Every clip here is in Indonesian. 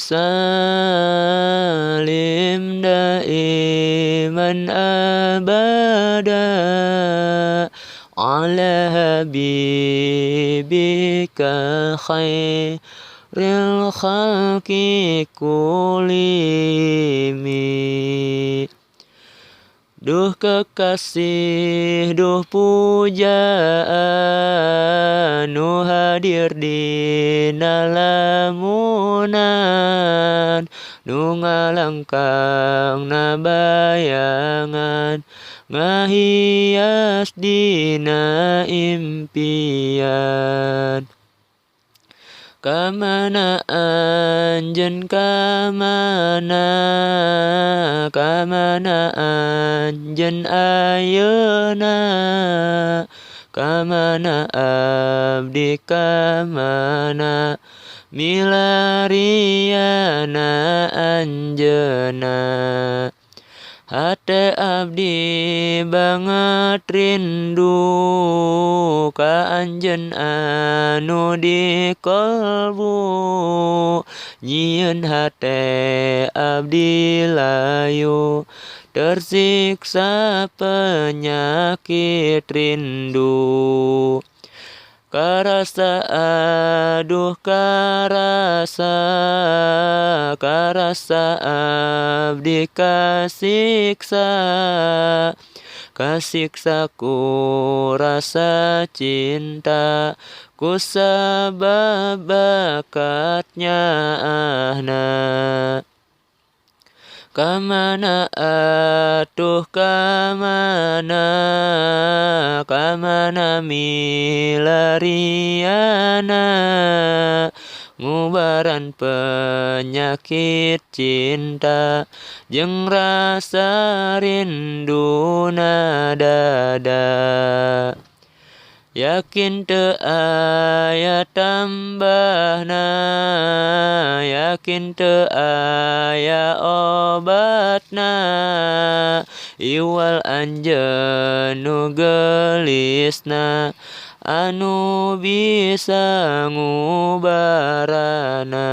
salim daiman abada ala habibika khairil khalqi kulimi. Duh kekasih, duh pujaan nu hadir di lamunan, nu ngalangkang na bayangan, ngahias dina impian. Kamana anjen kamana anjen ayeuna, kamana abdi kamana milariana anjeuna. Hate abdi banget rindu ka anjeun anu di kolbu, nyieun hate abdi layu tersiksa penyakit rindu. Karasa aduh karasa abdi kasiksa, kasiksa ku rasa cinta, ku sabab bakatnya ahna. Kamana atuh kamana milariana, ngubaran penyakit cinta jeung rasa rinduna dada. Yakin teu aya tambahna, yakin teu aya obatna, iwal anjeun nu gelisna anu bisa ngubarana.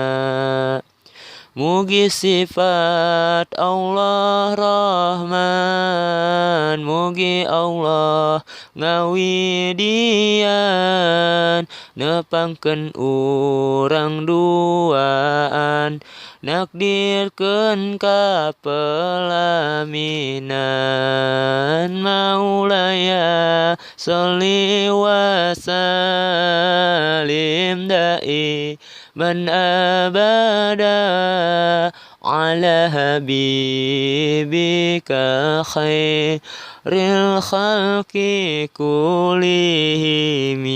Mugi sifat Allah Rahman, mugi Allah ngawidian, nepangkeun urang duaan, nakdirkeun ka pelaminan. Maulaya sholli wa salim man abada ala habibika khairil khalqi kulihimi.